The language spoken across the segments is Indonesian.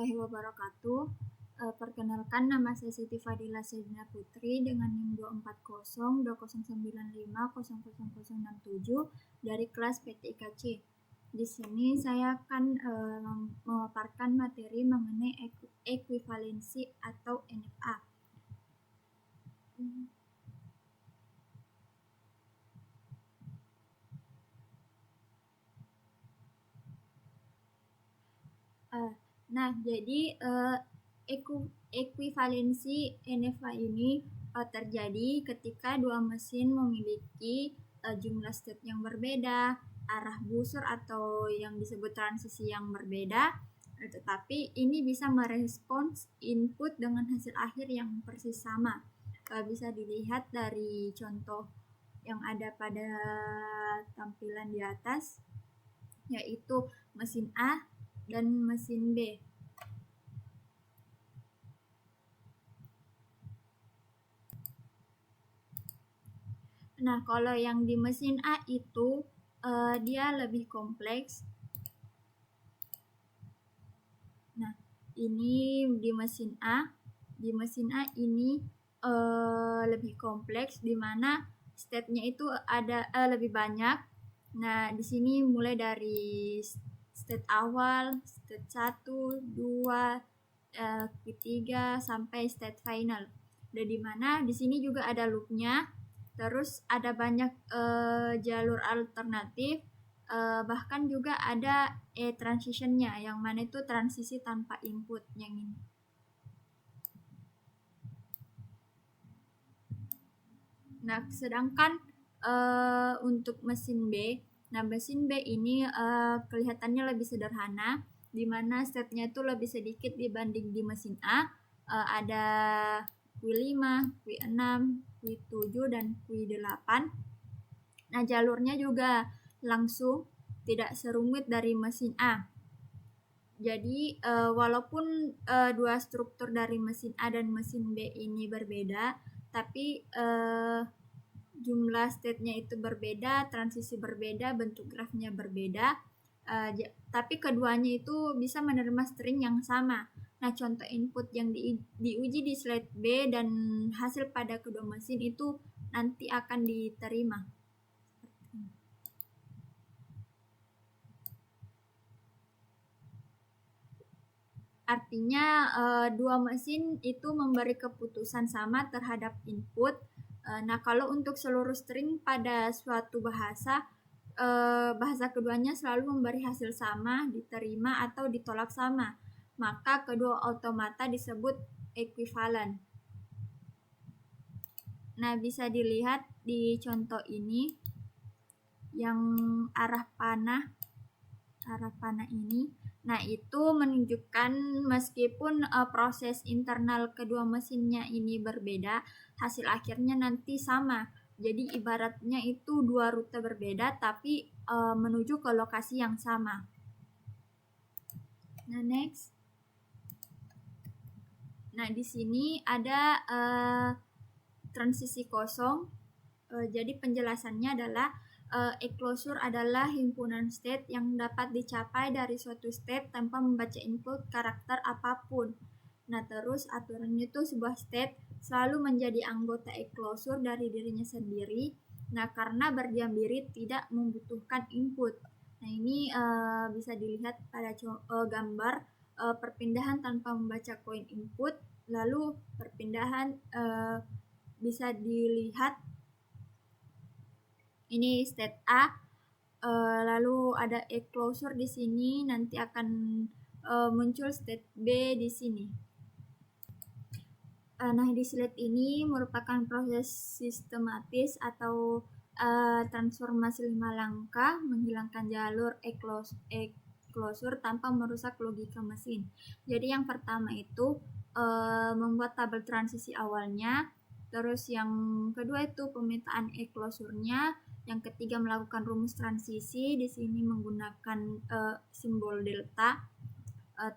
warahmatullahi wabarakatuh. Perkenalkan, nama saya Siti Fadila Saidina Putri dengan NIM 2402095000067 dari kelas PTIKC. Di sini saya akan memaparkan materi mengenai ekuivalensi atau NFA. Jadi ekuivalensi NFA ini terjadi ketika dua mesin memiliki jumlah state yang berbeda, arah busur atau yang disebut transisi yang berbeda, tetapi ini bisa merespons input dengan hasil akhir yang persis sama. Bisa dilihat dari contoh yang ada pada tampilan di atas, yaitu mesin A dan mesin B. Nah, kalau yang di mesin A itu dia lebih kompleks. Nah, ini di mesin A. Di mesin A ini lebih kompleks, di mana state-nya itu ada lebih banyak. Nah, di sini mulai dari state awal, state 1, 2, ketiga sampai state final. Dan di mana di sini juga ada loop-nya. Terus ada banyak jalur alternatif, bahkan juga ada transition-nya, yang mana itu transisi tanpa input yang ini. Nah, sedangkan untuk mesin B, mesin B ini kelihatannya lebih sederhana, di mana state-nya itu lebih sedikit dibanding di mesin A. Ada Q5, Q6, Q7, dan Q8. Nah, jalurnya juga langsung, tidak serumit dari mesin A. Jadi, walaupun dua struktur dari mesin A dan mesin B ini berbeda, tapi jumlah state-nya itu berbeda, transisi berbeda, bentuk grafnya berbeda, tapi keduanya itu bisa menerima string yang sama. Nah, contoh input yang diuji di slide B dan hasil pada kedua mesin itu nanti akan diterima. Artinya dua mesin itu memberi keputusan sama terhadap input. Nah, kalau untuk seluruh string pada suatu bahasa keduanya selalu memberi hasil sama, diterima atau ditolak sama, maka kedua automata disebut ekuivalen. Nah, bisa dilihat di contoh ini yang arah panah ini. Nah, itu menunjukkan meskipun proses internal kedua mesinnya ini berbeda, hasil akhirnya nanti sama. Jadi ibaratnya itu dua rute berbeda tapi menuju ke lokasi yang sama. Nah, next. Nah, di sini ada transisi kosong. Jadi penjelasannya adalah enclosure adalah himpunan state yang dapat dicapai dari suatu state tanpa membaca input karakter apapun. Nah, terus aturannya itu sebuah state selalu menjadi anggota enclosure dari dirinya sendiri. Nah, karena berdiam diri tidak membutuhkan input. Nah, ini bisa dilihat pada gambar perpindahan tanpa membaca koin input. Lalu perpindahan bisa dilihat ini state A, lalu ada enclosure di sini, nanti akan muncul state B di sini. Nah, di slide ini merupakan proses sistematis atau transformasi 5 langkah menghilangkan jalur enclosure tanpa merusak logika mesin. Jadi yang pertama itu membuat tabel transisi awalnya, terus yang kedua itu pemetaan enclosure-nya, yang ketiga melakukan rumus transisi, di sini menggunakan simbol delta,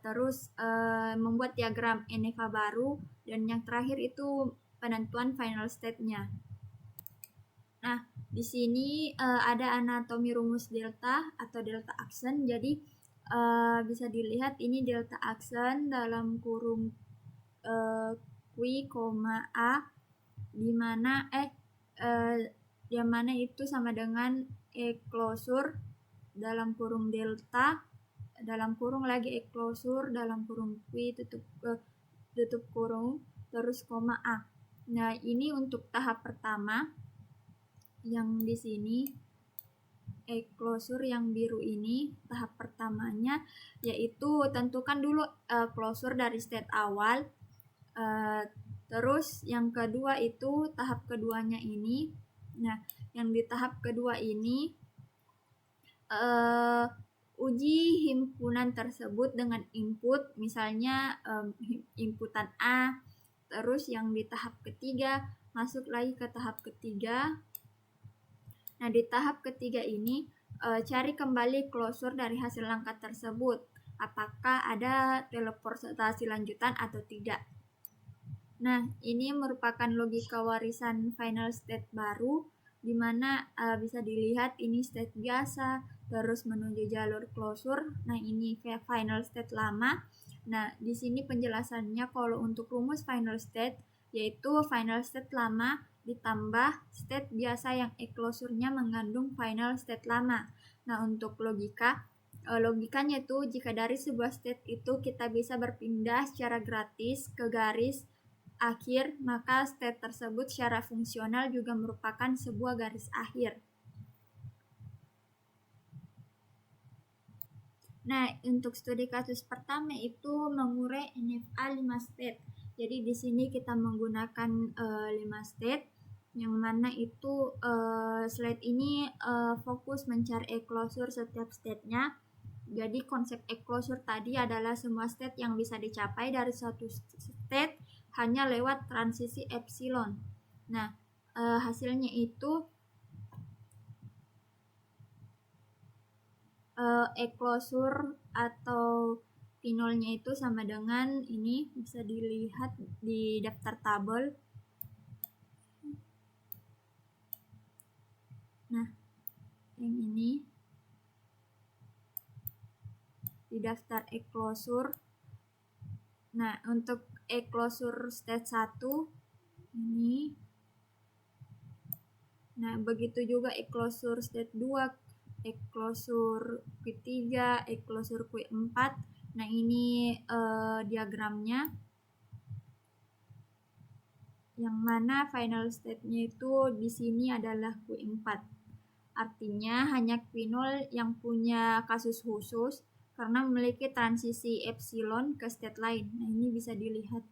terus membuat diagram NFA baru, dan yang terakhir itu penentuan final state-nya. Nah, di sini ada anatomi rumus delta atau delta action. Jadi bisa dilihat ini delta aksen dalam kurung Q, A, di mana yang mana itu sama dengan closure dalam kurung delta dalam kurung lagi closure dalam kurung Q tutup kurung terus koma A. Nah, ini untuk tahap pertama yang di sini closure yang biru ini tahap pertamanya yaitu tentukan dulu closure dari state awal. Terus yang kedua itu tahap keduanya ini. Nah, yang di tahap kedua ini uji himpunan tersebut dengan input, misalnya inputan A. Terus yang di tahap ketiga masuk lagi ke tahap ketiga. Nah, di tahap ketiga ini cari kembali closure dari hasil langkah tersebut. Apakah ada teleportasi lanjutan atau tidak. Nah, ini merupakan logika warisan final state baru, di mana bisa dilihat ini state biasa, terus menuju jalur closure. Nah, ini final state lama. Nah, di sini penjelasannya kalau untuk rumus final state, yaitu final state lama ditambah state biasa yang closure-nya mengandung final state lama. Nah, untuk logikanya itu jika dari sebuah state itu kita bisa berpindah secara gratis ke garis akhir, maka state tersebut secara fungsional juga merupakan sebuah garis akhir. Nah, untuk studi kasus pertama itu mengurai NFA 5 state. Jadi di sini kita menggunakan 5 state, yang mana itu slide ini fokus mencari closure setiap state-nya. Jadi konsep closure tadi adalah semua state yang bisa dicapai dari suatu state hanya lewat transisi epsilon. Nah, hasilnya itu closure atau pinolnya itu sama dengan ini, bisa dilihat di daftar tabel. Nah, yang ini di daftar closure. Nah, untuk closure state 1 ini. Nah, begitu juga closure state 2, closure Q3, closure Q4. Nah, ini diagramnya. Yang mana final state-nya itu di sini adalah Q4. Artinya hanya Q0 yang punya kasus khusus karena memiliki transisi epsilon ke state lain. Nah, ini bisa dilihat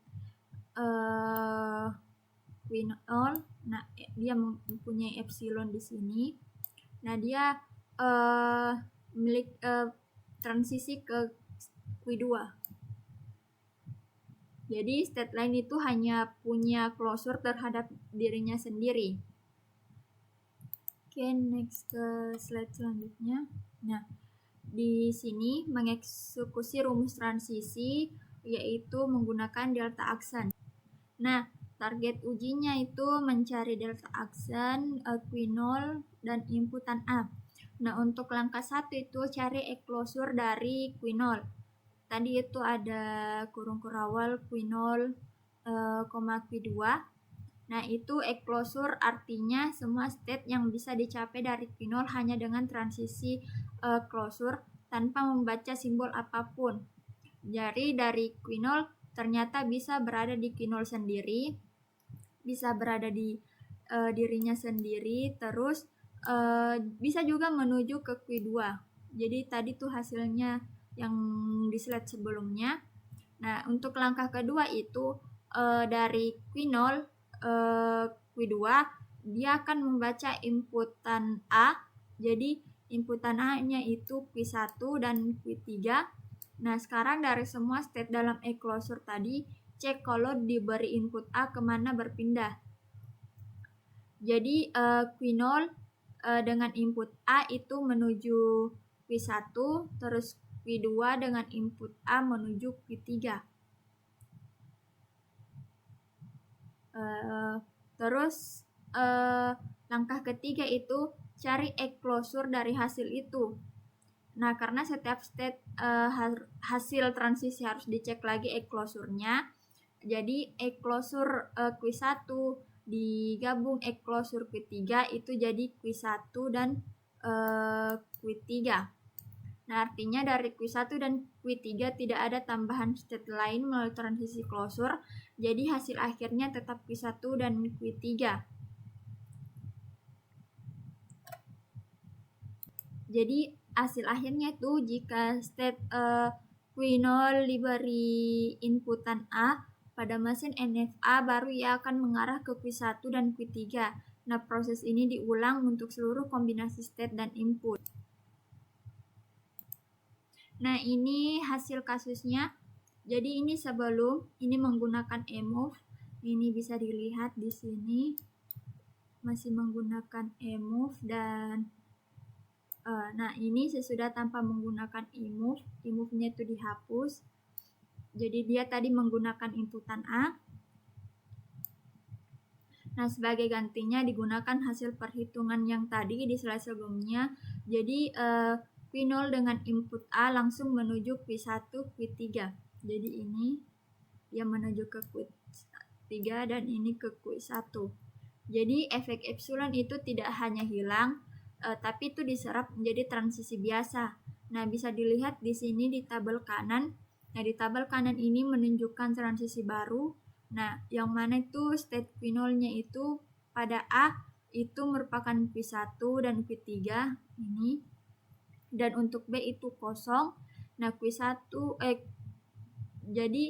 Q0. Nah, dia mempunyai epsilon di sini. Nah, dia transisi ke Q2. Jadi state lain itu hanya punya closure terhadap dirinya sendiri. Oke, next ke slide selanjutnya. Nah, di sini mengeksekusi rumus transisi yaitu menggunakan delta aksen. Nah, target ujinya itu mencari delta aksen Q0 dan inputan A. Nah, untuk langkah 1 itu cari closure dari Q0. Tadi itu ada kurung kurawal Q0, Q2. Nah, itu closure artinya semua state yang bisa dicapai dari Q0 hanya dengan transisi closure tanpa membaca simbol apapun. Jadi dari Q0 ternyata bisa berada di Q0 sendiri, bisa berada di dirinya sendiri, terus bisa juga menuju ke Q2. Jadi tadi tuh hasilnya yang di slide sebelumnya. Nah, untuk langkah kedua itu dari Q0 Q2 dia akan membaca inputan A. Jadi inputan A-nya itu Q1 dan Q3. Nah, sekarang dari semua state dalam closure tadi, cek kalau diberi input A kemana berpindah. Jadi Q0 dengan input A itu menuju Q1, terus Q2 dengan input A menuju Q3. Terus langkah ketiga itu cari closure dari hasil itu. Nah, karena setiap state hasil transisi harus dicek lagi closure-nya. Jadi closure Q1 digabung closure Q3 itu jadi Q1 dan Q3. Nah, artinya dari Q1 dan Q3 tidak ada tambahan state lain melalui transisi closure. Jadi hasil akhirnya tetap Q1 dan Q3. Jadi hasil akhirnya itu jika state Q0 diberi inputan A pada mesin NFA, baru ia akan mengarah ke Q1 dan Q3. Nah, proses ini diulang untuk seluruh kombinasi state dan input. Nah, ini hasil kasusnya. Jadi ini sebelum ini menggunakan emove. Ini bisa dilihat di sini masih menggunakan emove dan nah, ini sesudah tanpa menggunakan emove. Emove-nya itu dihapus. Jadi dia tadi menggunakan inputan A. Nah, sebagai gantinya digunakan hasil perhitungan yang tadi di slide sebelumnya. Jadi Q0 dengan input A langsung menuju Q1, Q3. Jadi ini dia menuju ke Q3 dan ini ke Q1. Jadi efek epsilon itu tidak hanya hilang, tapi itu diserap menjadi transisi biasa. Nah, bisa dilihat di sini di tabel kanan. Nah, di tabel kanan ini menunjukkan transisi baru. Nah, yang mana itu state Q0-nya itu pada A itu merupakan Q1 dan Q3 ini. Dan untuk B itu kosong. Nah, Q1 jadi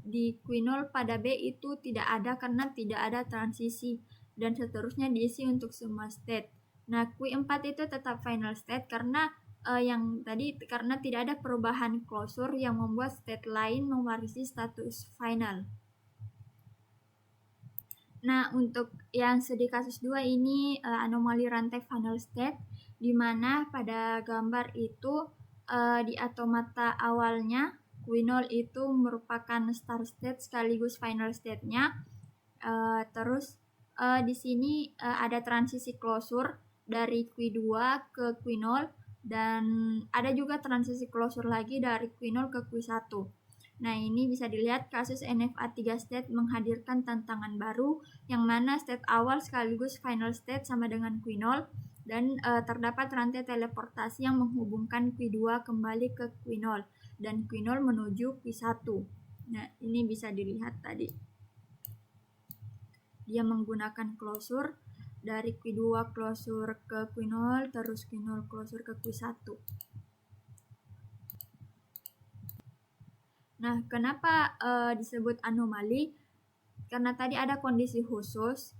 di Q0 pada B itu tidak ada karena tidak ada transisi, dan seterusnya diisi untuk semua state. Nah, Q4 itu tetap final state karena yang tadi karena tidak ada perubahan closure yang membuat state lain mewarisi status final. Nah, untuk yang studi kasus 2 ini anomali rantai final state, di mana pada gambar itu di automata awalnya Q0 itu merupakan start state sekaligus final state-nya. Terus di sini ada transisi closure dari Q2 ke Q0 dan ada juga transisi closure lagi dari Q0 ke Q1. Nah, ini bisa dilihat kasus NFA 3 state menghadirkan tantangan baru yang mana state awal sekaligus final state sama dengan Q0 dan terdapat rantai teleportasi yang menghubungkan Q2 kembali ke Q0 dan Q0 menuju Q1. Nah, ini bisa dilihat tadi. Dia menggunakan closure dari Q2 closure ke Q0, terus Q0 closure ke Q1. Nah, kenapa disebut anomali? Karena tadi ada kondisi khusus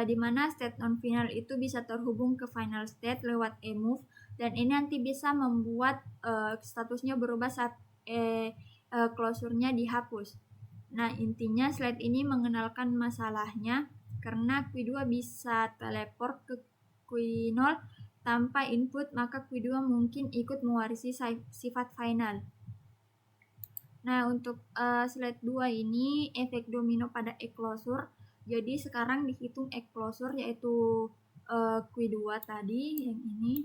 di mana state non-final itu bisa terhubung ke final state lewat emove, dan ini nanti bisa membuat statusnya berubah saat closure-nya dihapus. Nah, intinya slide ini mengenalkan masalahnya karena Q2 bisa teleport ke Q0 tanpa input, maka Q2 mungkin ikut mewarisi sifat final. Nah, untuk slide 2 ini efek domino pada closure. Jadi sekarang dihitung closure yaitu Q2 tadi yang ini.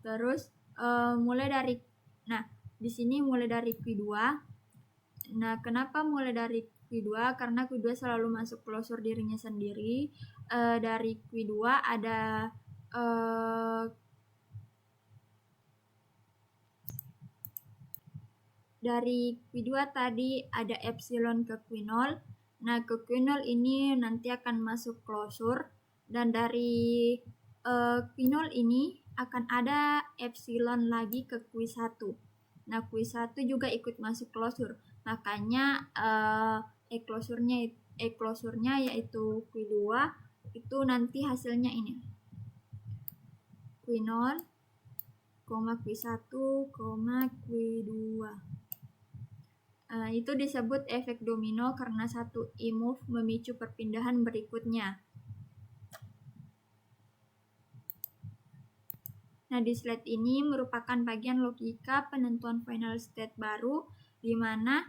Terus mulai dari di sini mulai dari Q2. Nah, kenapa mulai dari Q2? Karena Q2 selalu masuk closure dirinya sendiri. Dari Q2 ada dari Q2 tadi ada epsilon ke Q0. Nah, ke Q0 ini nanti akan masuk closure, dan dari Q0 ini akan ada epsilon lagi ke Q1. Nah, Q1 juga ikut masuk closure. Makanya closure-nya yaitu Q2 itu nanti hasilnya ini. Q0, Q1, Q2. Itu disebut efek domino karena satu emove memicu perpindahan berikutnya. Nah, di slide ini merupakan bagian logika penentuan final state baru, di mana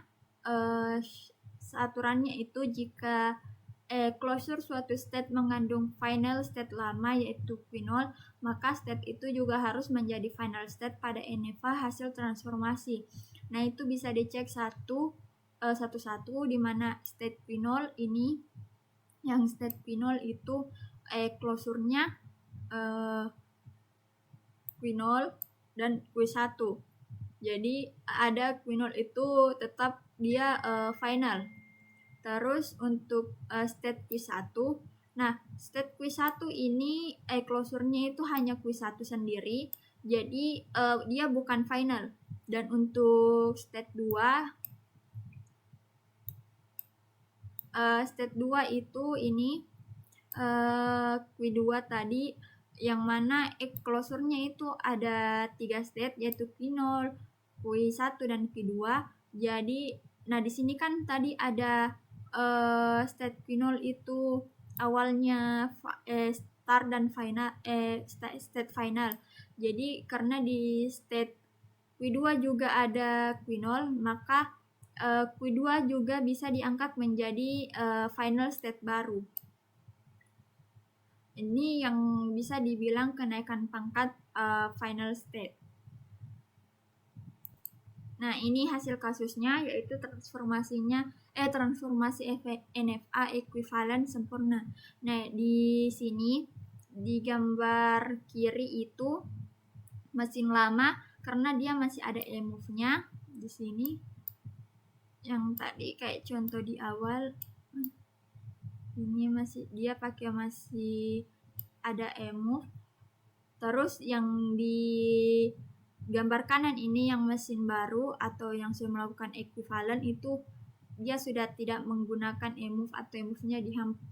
aturannya itu jika closure suatu state mengandung final state lama yaitu quinol, maka state itu juga harus menjadi final state pada NFA hasil transformasi. Nah, itu bisa dicek satu-satu di mana state quinol ini, yang state quinol itu closure-nya quinol dan Q1. Jadi ada quinol itu tetap dia final. Terus untuk state Q1, nah state Q1 ini closure-nya itu hanya Q1 sendiri, jadi dia bukan final. Dan untuk state 2 itu ini Q2 tadi, yang mana closure-nya itu ada 3 state yaitu Q0, Q1 dan Q2. Jadi nah di sini kan tadi ada state Q0 itu awalnya start dan final state final. Jadi karena di state Q2 juga ada Q0, maka Q2 juga bisa diangkat menjadi final state baru. Ini yang bisa dibilang kenaikan pangkat final state. Nah, ini hasil kasusnya yaitu transformasi NFA ekuivalen sempurna. Nah, di sini di gambar kiri itu mesin lama karena dia masih ada emove-nya di sini. Yang tadi kayak contoh di awal ini dia masih ada emove. Terus yang di gambar kanan ini yang mesin baru atau yang sudah melakukan ekuivalen itu dia sudah tidak menggunakan emove atau emove-nya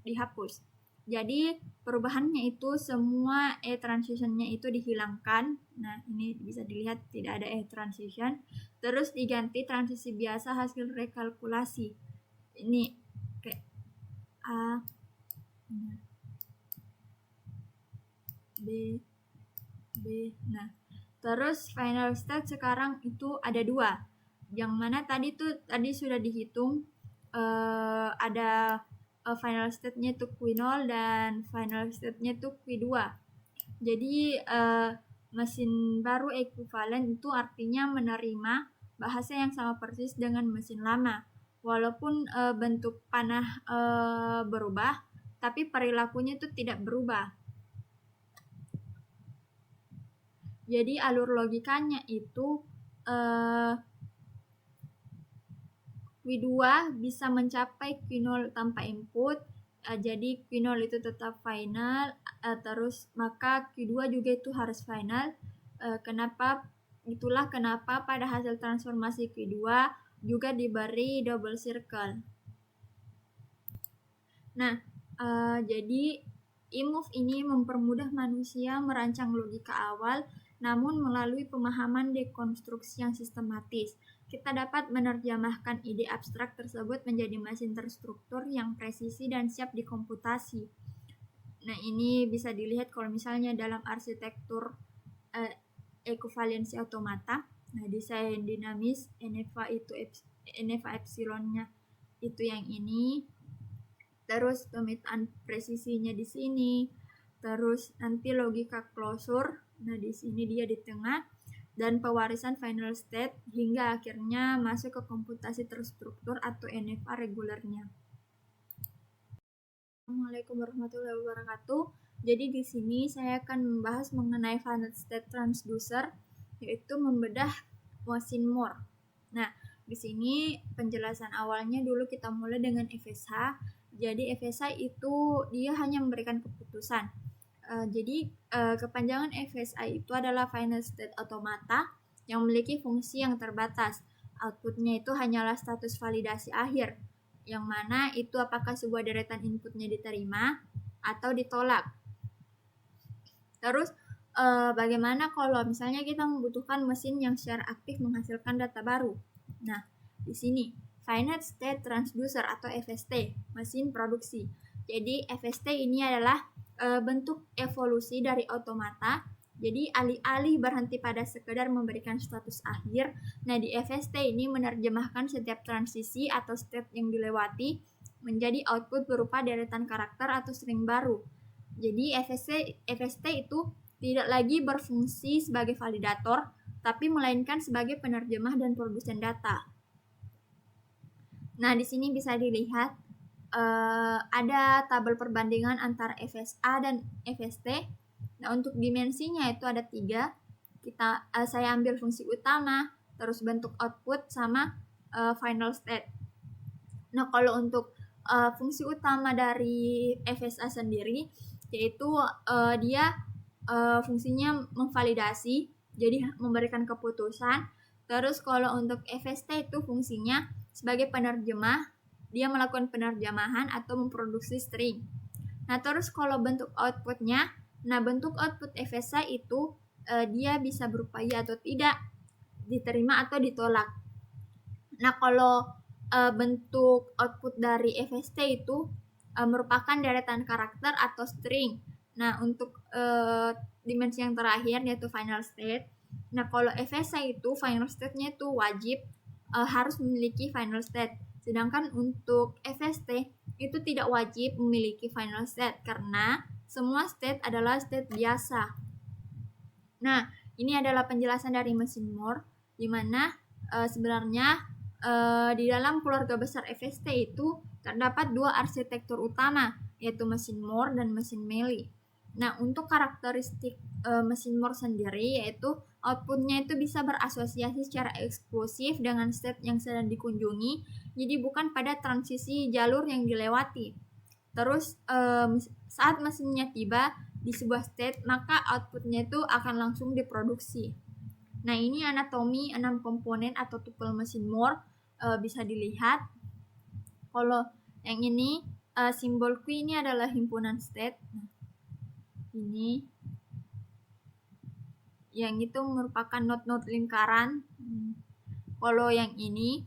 dihapus. Jadi perubahannya itu semua transition-nya itu dihilangkan. Nah, ini bisa dilihat tidak ada transition. Terus diganti transisi biasa hasil rekalkulasi. Ini kayak A, B. Nah, terus final state sekarang itu ada 2. Yang mana tadi sudah dihitung ada final state-nya itu Q0 dan final state-nya itu Q2. Jadi mesin baru ekuivalen itu artinya menerima bahasa yang sama persis dengan mesin lama. Walaupun bentuk panah berubah, tapi perilakunya itu tidak berubah. Jadi alur logikanya itu Q2 bisa mencapai Q0 tanpa input, jadi Q0 itu tetap final, terus maka Q2 juga itu harus final. Itulah kenapa pada hasil transformasi Q2 juga diberi double circle. Nah, jadi emove ini mempermudah manusia merancang logika awal, namun melalui pemahaman dekonstruksi yang sistematis, kita dapat menerjemahkan ide abstrak tersebut menjadi mesin terstruktur yang presisi dan siap dikomputasi. Nah, ini bisa dilihat kalau misalnya dalam arsitektur ekuivalensi otomata. Nah, desain dinamis NFA epsilonnya itu yang ini. Terus pemetaan presisinya di sini. Terus nanti logika closure. Nah, di sini dia di tengah. Dan pewarisan final state hingga akhirnya masuk ke komputasi terstruktur atau NFA regulernya. Assalamualaikum warahmatullahi wabarakatuh. Jadi di sini saya akan membahas mengenai final state transducer, yaitu membedah mesin Moore. Nah, di sini penjelasan awalnya dulu kita mulai dengan FSH. Jadi FSH itu dia hanya memberikan keputusan. Jadi kepanjangan FSI itu adalah final state automata yang memiliki fungsi yang terbatas. Outputnya itu hanyalah status validasi akhir, yang mana itu apakah sebuah deretan inputnya diterima atau ditolak. Terus bagaimana kalau misalnya kita membutuhkan mesin yang secara aktif menghasilkan data baru? Nah, di sini finite state transducer atau FST, mesin produksi. Jadi FST ini adalah bentuk evolusi dari otomata. Jadi alih-alih berhenti pada sekedar memberikan status akhir, nah di FST ini menerjemahkan setiap transisi atau step yang dilewati menjadi output berupa deretan karakter atau string baru. Jadi FST itu tidak lagi berfungsi sebagai validator, tapi melainkan sebagai penerjemah dan produsen data. Nah, di sini bisa dilihat ada tabel perbandingan antara FSA dan FST. Nah, untuk dimensinya itu ada 3. Saya ambil fungsi utama, terus bentuk output, sama final state. Nah, kalau untuk fungsi utama dari FSA sendiri, yaitu dia fungsinya memvalidasi, jadi memberikan keputusan. Terus kalau untuk FST itu fungsinya sebagai penerjemah, dia melakukan penerjemahan atau memproduksi string. Nah, terus kalau bentuk outputnya, bentuk output FSA itu dia bisa berupa ya atau tidak, diterima atau ditolak. Nah, kalau bentuk output dari FST itu merupakan deretan karakter atau string. Nah, untuk dimensi yang terakhir yaitu final state. Nah, kalau FSA itu final state-nya itu wajib harus memiliki final state. Sedangkan untuk FST itu tidak wajib memiliki final state karena semua state adalah state biasa. Nah, ini adalah penjelasan dari mesin Moore, di mana sebenarnya di dalam keluarga besar FST itu terdapat 2 arsitektur utama, yaitu mesin Moore dan mesin Mealy. Nah, untuk karakteristik mesin Moore sendiri, yaitu outputnya itu bisa berasosiasi secara eksklusif dengan state yang sedang dikunjungi, jadi bukan pada transisi jalur yang dilewati. Terus saat mesinnya tiba di sebuah state, maka outputnya itu akan langsung diproduksi. Nah, ini anatomi 6 komponen atau tupel mesin Moore bisa dilihat. Kalau yang ini simbol Q ini adalah himpunan state. Nah, ini yang itu merupakan node-node lingkaran. Kalau yang ini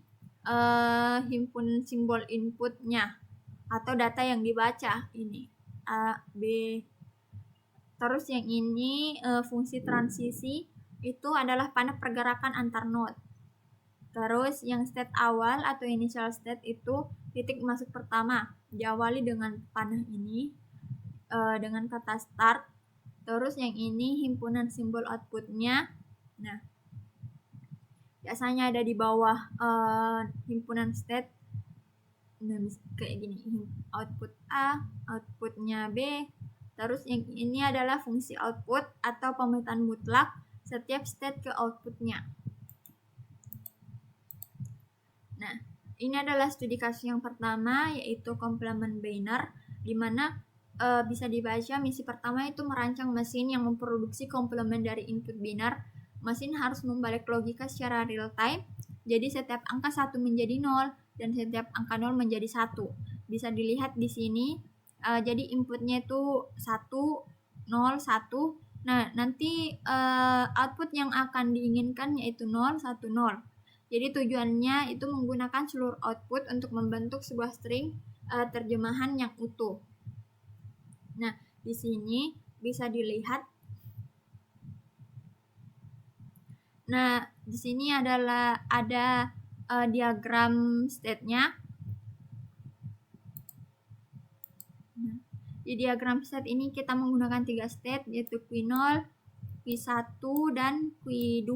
himpunan simbol inputnya atau data yang dibaca, ini A, B. Terus yang ini fungsi transisi itu adalah panah pergerakan antar node. Terus yang state awal atau initial state itu titik masuk pertama, diawali dengan panah ini dengan kata start. Terus yang ini himpunan simbol outputnya. Nah, biasanya ada di bawah himpunan state. Nah, kayak gini, output A, outputnya B. Terus yang ini adalah fungsi output atau pemetaan mutlak setiap state ke outputnya. Nah, ini adalah studi kasus yang pertama, yaitu complement binary, di mana bisa dibaca misi pertama itu merancang mesin yang memproduksi komplement dari input binar. Mesin harus membalik logika secara real time, jadi setiap angka 1 menjadi 0 dan setiap angka 0 menjadi 1. Bisa dilihat di sini, jadi inputnya itu 1, 0, 1. Nah, nanti output yang akan diinginkan yaitu 0, 1, 0. Jadi tujuannya itu menggunakan seluruh output untuk membentuk sebuah string terjemahan yang utuh. Nah, di sini bisa dilihat. Nah, di sini adalah ada diagram state-nya. Nah, di diagram state ini kita menggunakan 3 state, yaitu Q0, Q1, dan Q2.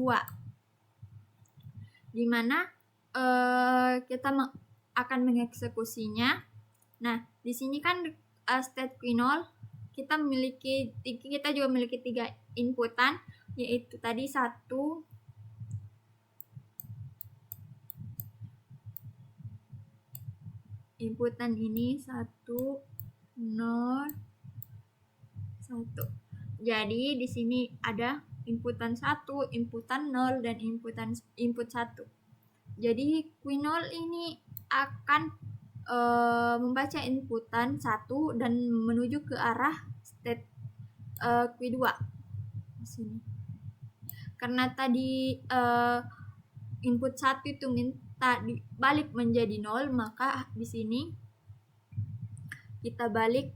Di mana kita akan mengeksekusinya. Nah, di sini kan state Q0 kita juga memiliki 3 inputan, yaitu tadi 1, inputan ini 1, 0, 1. Jadi di sini ada inputan 1, inputan 0, dan input 1. Jadi Q0 ini akan membaca inputan 1 dan menuju ke arah state Q2 di sini. Karena tadi input 1 itu minta dibalik menjadi 0, maka di sini kita balik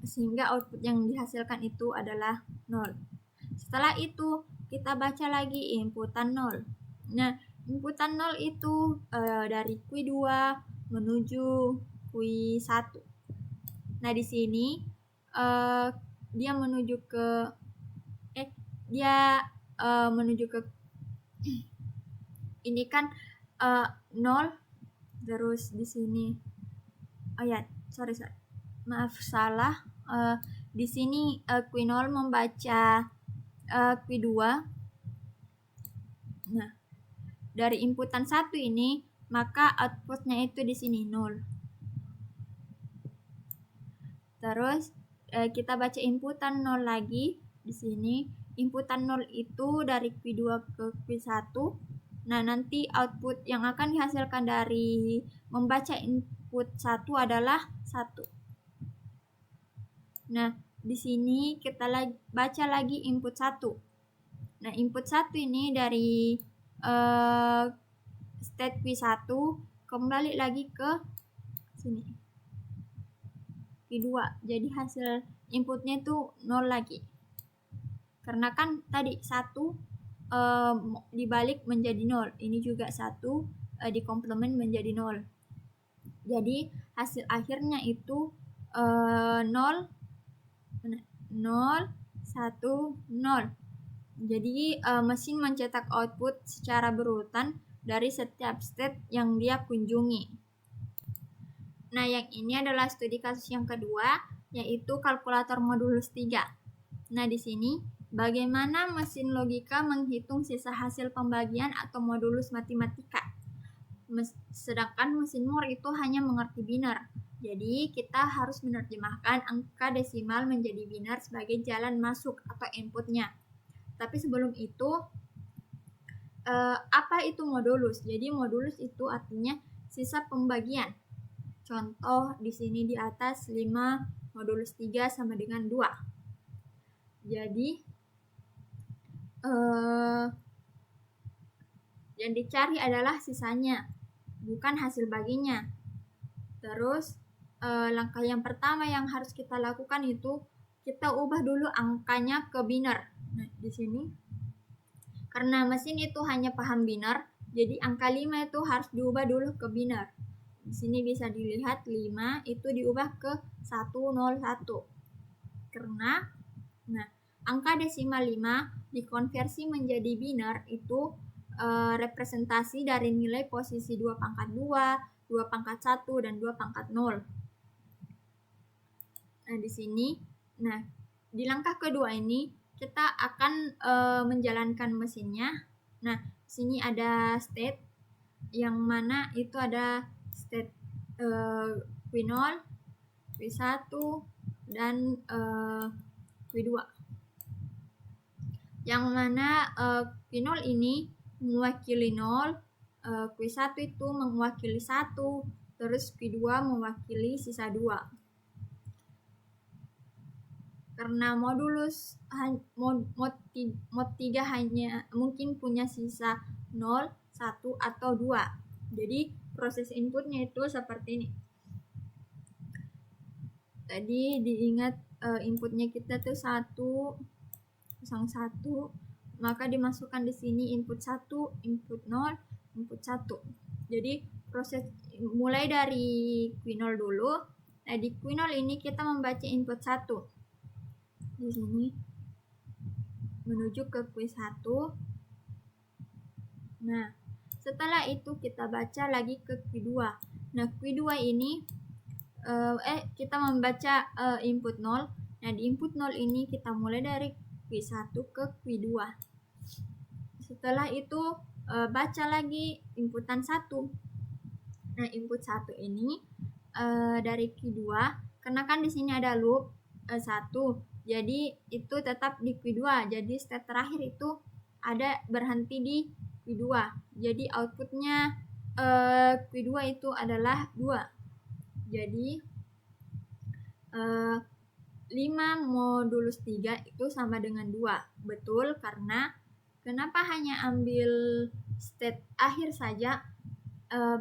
sehingga output yang dihasilkan itu adalah 0. Setelah itu kita baca lagi inputan 0. Nah, inputan 0 itu dari Q2 menuju Q1. Nah, di sini dia menuju ke ini kan 0, terus di sini maaf salah, di sini Q0 membaca Q2. Nah, dari inputan 1 ini maka outputnya itu di sini 0. Terus kita baca inputan 0 lagi di sini. Inputan 0 itu dari Q2 ke Q1. Nah, nanti output yang akan dihasilkan dari membaca input 1 adalah 1. Nah, di sini kita baca lagi input 1. Nah, input 1 ini dari state Q1 kembali lagi ke sini Q2. Jadi hasil inputnya itu 0 lagi. Karena kan tadi 1 dibalik menjadi 0. Ini juga 1 dikomplement menjadi 0. Jadi hasil akhirnya itu 0, 0, 1, 0. Jadi mesin mencetak output secara berurutan dari setiap state yang dia kunjungi. Nah, yang ini adalah studi kasus yang kedua, yaitu kalkulator modulus 3. Nah, di sini bagaimana mesin logika menghitung sisa hasil pembagian atau modulus matematika. Sedangkan mesin Moore itu hanya mengerti binar. Jadi, kita harus menerjemahkan angka desimal menjadi binar sebagai jalan masuk atau inputnya. Tapi sebelum itu, apa itu modulus? Jadi, modulus itu artinya sisa pembagian. Contoh di sini di atas 5 modulus 3 sama dengan 2. Jadi yang dicari adalah sisanya, bukan hasil baginya. Terus langkah yang pertama yang harus kita lakukan itu kita ubah dulu angkanya ke binar. Nah, di sini karena mesin itu hanya paham binar, jadi angka 5 itu harus diubah dulu ke binar. Di sini bisa dilihat 5 itu diubah ke 101. Karena angka desimal 5 dikonversi menjadi binar itu representasi dari nilai posisi 2 pangkat 2, 2 pangkat 1, dan 2 pangkat 0. Nah, di sini, di langkah kedua ini kita akan menjalankan mesinnya. Nah, di sini ada state yang mana itu ada state Q0, Q1, dan Q2. Yang mana Q0 ini mewakili 0, Q1 itu mewakili 1, terus Q2 mewakili sisa 2. Karena modulus mod 3 hanya mungkin punya sisa 0, 1, atau 2. Jadi proses inputnya itu seperti ini. Tadi diingat inputnya kita tuh 1, maka dimasukkan di sini input 1, input 0, input 1. Jadi proses mulai dari Q0 dulu. Nah, di Q0 ini kita membaca input 1. Di sini menuju ke Q1. Nah, setelah itu kita baca lagi ke Q2. Nah, Q2 ini kita membaca input 0. Nah, di input 0 ini kita mulai dari Q1 ke Q2. Setelah itu baca lagi inputan 1. Nah, input 1 ini dari Q2, karena kan di sini ada loop 1. Jadi itu tetap di Q2. Jadi step terakhir itu ada berhenti di Q2. Jadi outputnya Q2 itu adalah 2. Jadi 5 modulus 3 itu sama dengan 2. Betul, karena kenapa hanya ambil state akhir saja?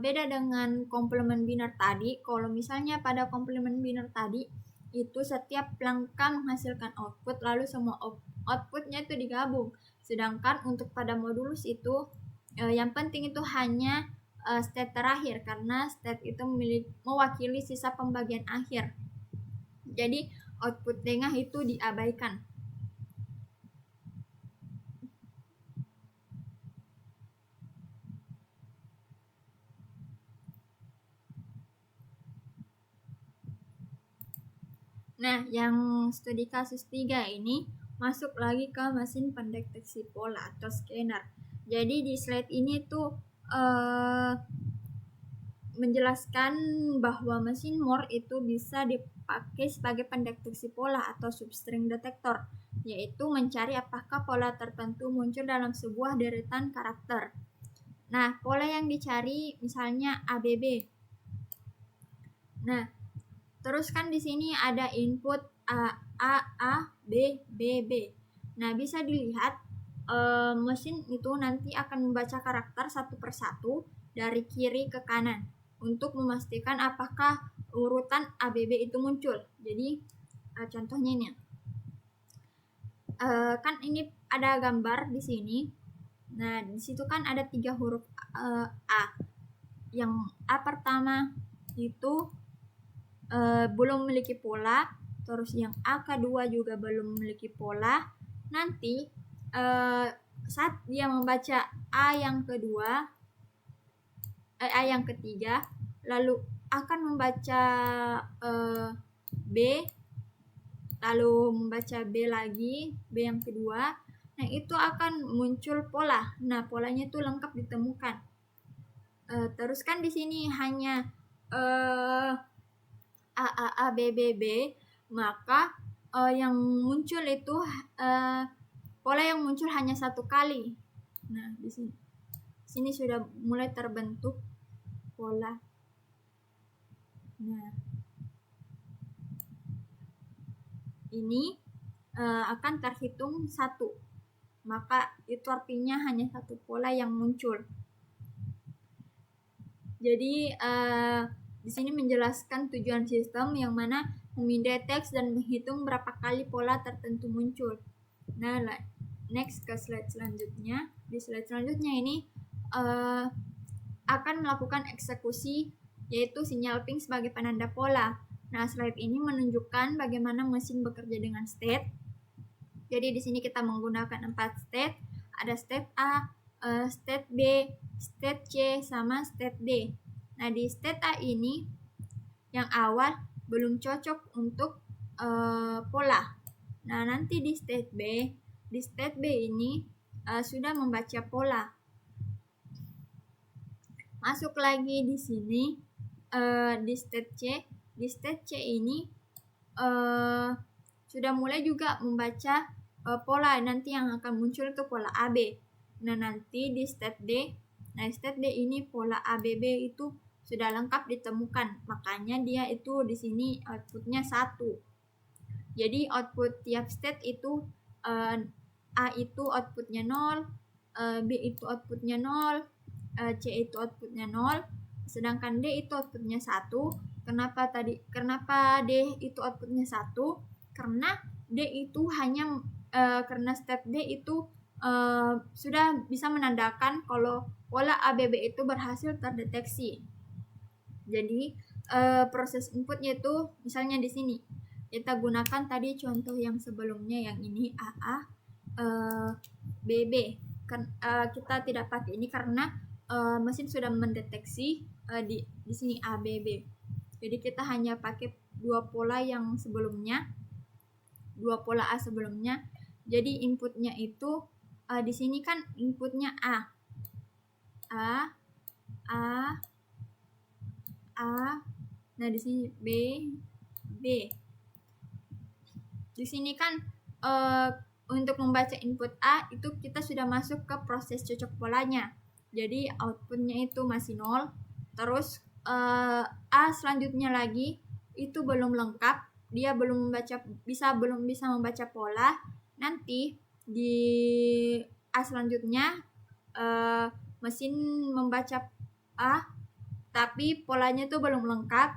Beda dengan komplement binar tadi. Kalau misalnya pada komplement binar tadi itu setiap langkah menghasilkan output, lalu semua outputnya itu digabung. Sedangkan untuk pada modulus itu Yang penting itu hanya state terakhir, karena state itu mewakili sisa pembagian akhir. Jadi output tengah itu diabaikan. Nah, yang studi kasus 3 ini masuk lagi ke mesin pendeteksi pola atau scanner. Jadi di slide ini tuh menjelaskan bahwa mesin Moore itu bisa dipakai sebagai pendeteksi pola atau substring detector, yaitu mencari apakah pola tertentu muncul dalam sebuah deretan karakter. Nah, pola yang dicari misalnya ABB. Nah, terus kan di sini ada input A, B, B, B. Nah, bisa dilihat mesin itu nanti akan membaca karakter satu persatu dari kiri ke kanan untuk memastikan apakah urutan ABB itu muncul. Jadi contohnya ini. Kan ini ada gambar di sini. Nah, di situ kan ada 3 huruf A. Yang A pertama itu belum memiliki pola, terus yang A kedua juga belum memiliki pola. Nanti saat dia membaca A yang kedua, A yang ketiga, lalu akan membaca B, lalu membaca B lagi, B yang kedua. Nah, itu akan muncul pola. Nah, polanya itu lengkap ditemukan. Terus kan di sini hanya A, B, B, B, maka yang muncul itu pola yang muncul hanya satu kali. Nah, di sini sudah mulai terbentuk pola. Nah, ini akan terhitung 1, maka itu artinya hanya 1 pola yang muncul. Jadi di sini menjelaskan tujuan sistem yang mana mendeteksi dan menghitung berapa kali pola tertentu muncul. Nah, next ke slide selanjutnya. Di slide selanjutnya ini akan melakukan eksekusi, yaitu sinyal ping sebagai penanda pola. Nah, slide ini menunjukkan bagaimana mesin bekerja dengan state. Jadi di sini kita menggunakan 4 state. Ada state A, state B, state C, sama state D. Nah, di state A ini yang awal belum cocok untuk pola. Nah, nanti di state B ini sudah membaca pola. Masuk lagi di sini di state C. Di state C ini sudah mulai juga membaca pola. Nanti yang akan muncul itu pola AB. Nah, nanti di state D, ini pola ABB itu sudah lengkap ditemukan. Makanya dia itu di sini outputnya 1. Jadi output tiap state itu A itu outputnya 0, B itu outputnya 0, C itu outputnya 0, sedangkan D itu outputnya 1. Kenapa D itu outputnya 1? Karena D itu hanya karena state D itu sudah bisa menandakan kalau pola ABB itu berhasil terdeteksi. Jadi proses inputnya itu misalnya di sini kita gunakan tadi contoh yang sebelumnya yang ini AA BB. Kita tidak pakai ini karena mesin sudah mendeteksi di sini ABB. Jadi kita hanya pakai 2 pola yang sebelumnya, 2 pola A sebelumnya. Jadi inputnya itu di sini kan inputnya A. Nah, di sini B. Di sini kan untuk membaca input A itu kita sudah masuk ke proses cocok polanya. Jadi outputnya itu masih 0. Terus A selanjutnya lagi itu belum lengkap, dia belum bisa membaca pola. Nanti di A selanjutnya mesin membaca A tapi polanya itu belum lengkap.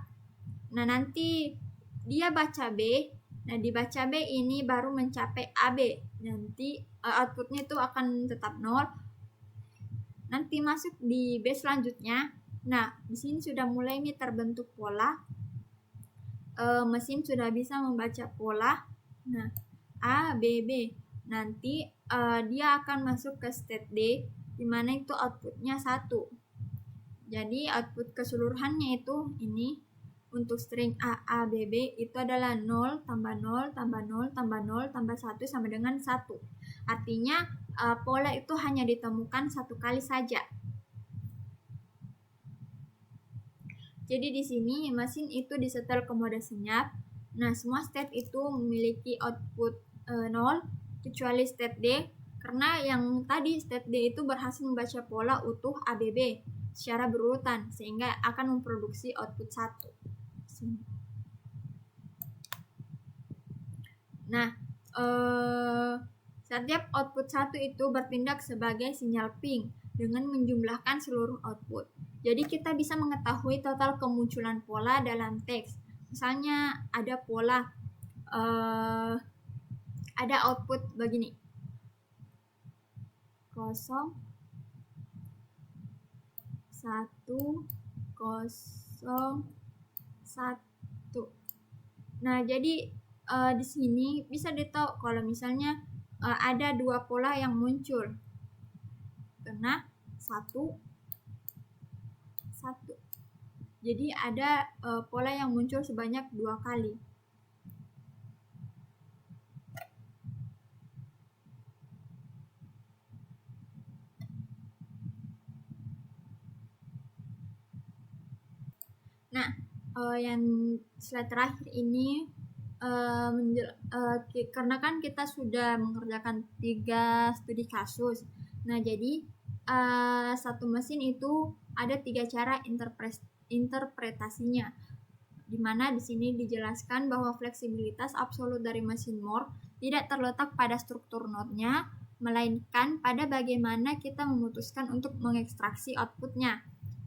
Nah, nanti dia baca B. Nah, dibaca B ini baru mencapai AB. Nanti outputnya itu akan tetap 0. nanti masuk di B selanjutnya. Nah, di sini sudah mulai nih terbentuk pola. Mesin sudah bisa membaca pola. Nah, A, B, B. Nanti dia akan masuk ke state D, di mana itu outputnya 1. Jadi output keseluruhannya itu ini untuk string A, A, B, B itu adalah 0, tambah 0, tambah 0, tambah 0, tambah 1 sama dengan 1. Artinya pola itu hanya ditemukan 1 kali saja. Jadi di sini mesin itu disetel ke mode senyap. Nah, semua state itu memiliki output 0 kecuali state D, karena yang tadi state D itu berhasil membaca pola utuh ABB secara berurutan sehingga akan memproduksi output 1. Nah, setiap output 1 itu bertindak sebagai sinyal ping dengan menjumlahkan seluruh output. Jadi kita bisa mengetahui total kemunculan pola dalam teks. Misalnya ada pola, ada output begini, 0, 1, 0, 1. Nah, jadi di sini bisa ditahu kalau misalnya ada 2 pola yang muncul. Karena 1. Jadi ada pola yang muncul sebanyak 2 kali. Nah, yang slide terakhir ini karena kan kita sudah mengerjakan 3 studi kasus. Nah, jadi satu mesin itu ada 3 cara interpretasinya, di mana di sini dijelaskan bahwa fleksibilitas absolut dari mesin Moore tidak terletak pada struktur node-nya, melainkan pada bagaimana kita memutuskan untuk mengekstraksi outputnya.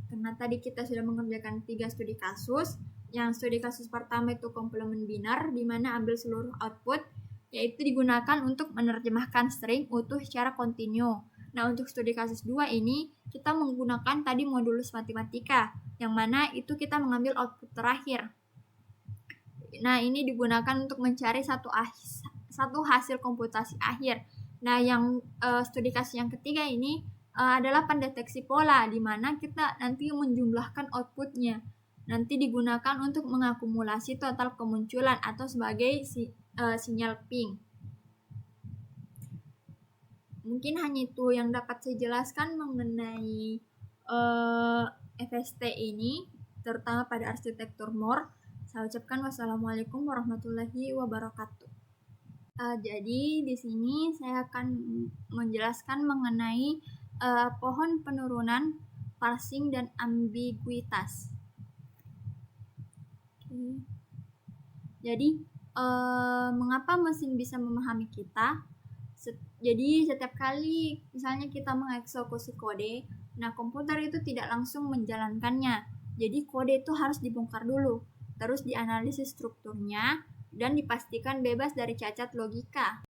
Karena tadi kita sudah mengerjakan 3 studi kasus. Yang studi kasus pertama itu komplement binar, di mana ambil seluruh output, yaitu digunakan untuk menerjemahkan string utuh secara kontinu. Nah, untuk studi kasus 2 ini kita menggunakan tadi modulus matematika, yang mana itu kita mengambil output terakhir. Nah, ini digunakan untuk mencari satu hasil komputasi akhir. Nah, yang studi kasus yang ketiga ini adalah pendeteksi pola, di mana kita nanti menjumlahkan outputnya. Nanti digunakan untuk mengakumulasi total kemunculan atau sebagai sinyal ping. Mungkin hanya itu yang dapat saya jelaskan mengenai FST ini, terutama pada arsitektur Moore. Saya ucapkan wassalamualaikum warahmatullahi wabarakatuh. Jadi di sini saya akan menjelaskan mengenai pohon penurunan, parsing, dan ambiguitas. Jadi mengapa mesin bisa memahami kita? Jadi setiap kali misalnya kita mengeksekusi kode, nah komputer itu tidak langsung menjalankannya. Jadi kode itu harus dibongkar dulu, terus dianalisis strukturnya dan dipastikan bebas dari cacat logika.